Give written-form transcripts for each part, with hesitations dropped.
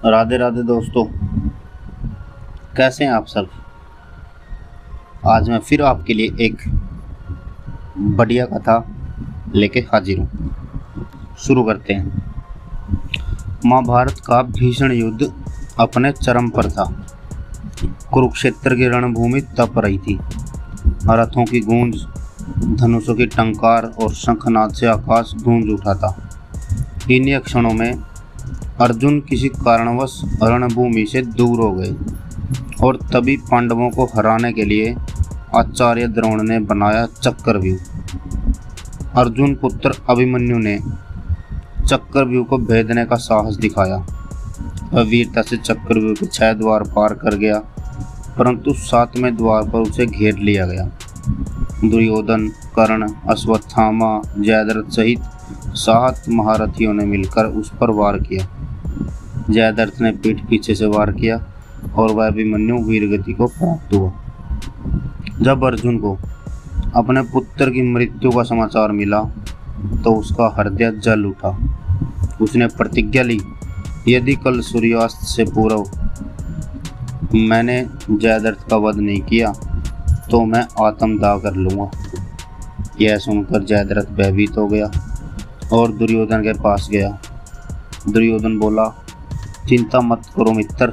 राधे राधे दोस्तों, कैसे हैं आप सब। आज मैं फिर आपके लिए एक बढ़िया कथा लेके हाजिर हूँ। शुरू करते हैं। महाभारत का भीषण युद्ध अपने चरम पर था। कुरुक्षेत्र की रणभूमि तप रही थी। रथों की गूंज, धनुषों की टंकार और शंखनाद से आकाश गूंज उठा था। इन्हीं क्षणों में अर्जुन किसी कारणवश रणभूमि से दूर हो गए और तभी पांडवों को हराने के लिए आचार्य द्रोण ने बनाया चक्रव्यूह। अर्जुन पुत्र अभिमन्यु ने चक्रव्यूह को भेदने का साहस दिखाया। वह वीरता से चक्रव्यूह के 6 द्वार पार कर गया, परंतु 7वें द्वार पर उसे घेर लिया गया। दुर्योधन, कर्ण, अश्वत्थामा, जयद्रथ सहित 7 महारथियों ने मिलकर उस पर वार किया। जयद्रथ ने पीठ पीछे से वार किया और वह अभिमन्यु वीरगति को प्राप्त हुआ। जब अर्जुन को अपने पुत्र की मृत्यु का समाचार मिला तो उसका हृदय जल उठा। उसने प्रतिज्ञा ली, यदि कल सूर्यास्त से पूर्व मैंने जयद्रथ का वध नहीं किया तो मैं आत्मदाह कर लूँगा। यह सुनकर जयद्रथ भयभीत हो गया और दुर्योधन के पास गया। दुर्योधन बोला, चिंता मत करो मित्र,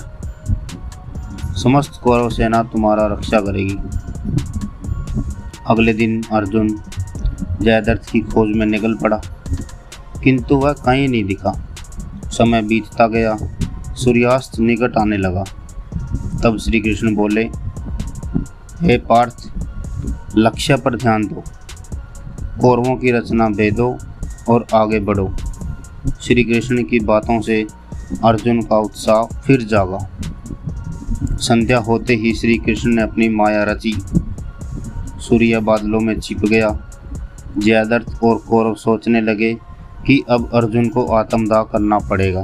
समस्त कौरव सेना तुम्हारा रक्षा करेगी। अगले दिन अर्जुन जयद्रथ की खोज में निकल पड़ा, किंतु वह कहीं नहीं दिखा। समय बीतता गया, सूर्यास्त निकट आने लगा। तब श्री कृष्ण बोले, हे पार्थ, लक्ष्य पर ध्यान दो, कौरवों की रचना भेदो और आगे बढ़ो। श्री कृष्ण की बातों से अर्जुन का उत्साह फिर जागा। संध्या होते ही श्री कृष्ण ने अपनी माया रची। सूर्य बादलों में छिप गया। जयद्रथ और कौरव सोचने लगे कि अब अर्जुन को आत्मदाह करना पड़ेगा।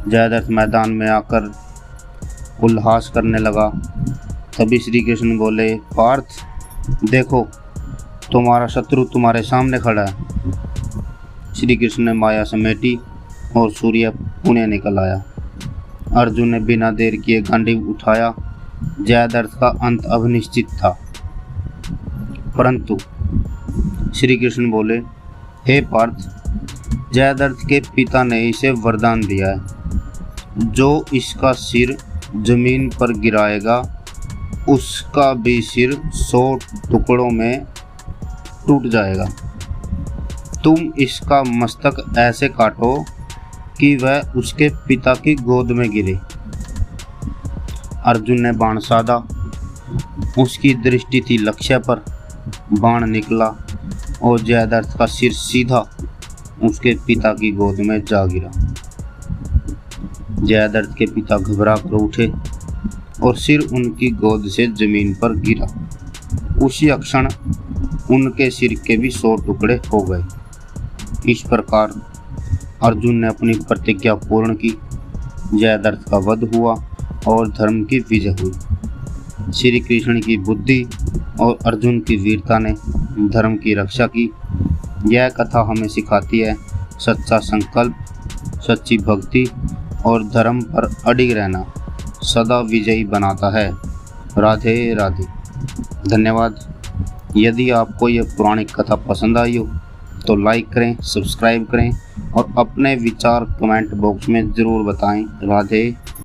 जयद्रथ मैदान में आकर उल्लास करने लगा। तभी श्री कृष्ण बोले, पार्थ देखो, तुम्हारा शत्रु तुम्हारे सामने खड़ा है। श्री कृष्ण ने माया समेटी और सूर्य पुणे निकल आया। अर्जुन ने बिना देर किए गांडीव उठाया। जयद्रथ का अंत अब निश्चित था। परंतु श्री कृष्ण बोले, हे पार्थ, जयद्रथ के पिता ने इसे वरदान दिया है, जो इसका सिर जमीन पर गिराएगा उसका भी सिर 100 टुकड़ों में टूट जाएगा। तुम इसका मस्तक ऐसे काटो कि वह उसके पिता की गोद में गिरे। अर्जुन ने बाण साधा। उसकी दृष्टि थी लक्ष्य पर। बाण निकला और जयद्रथ का सिर सीधा उसके पिता की गोद में जा गिरा। जयद्रथ के पिता घबरा कर उठे और सिर उनकी गोद से जमीन पर गिरा। उसी क्षण उनके सिर के भी 100 टुकड़े हो गए। इस प्रकार अर्जुन ने अपनी प्रतिज्ञा पूर्ण की। जयद्रथ का वध हुआ और धर्म की विजय हुई। श्री कृष्ण की बुद्धि और अर्जुन की वीरता ने धर्म की रक्षा की। यह कथा हमें सिखाती है, सच्चा संकल्प, सच्ची भक्ति और धर्म पर अडिग रहना सदा विजयी बनाता है। राधे राधे। धन्यवाद। यदि आपको यह पौराणिक कथा पसंद आई हो तो लाइक करें, सब्सक्राइब करें और अपने विचार कमेंट बॉक्स में ज़रूर बताएं। राधे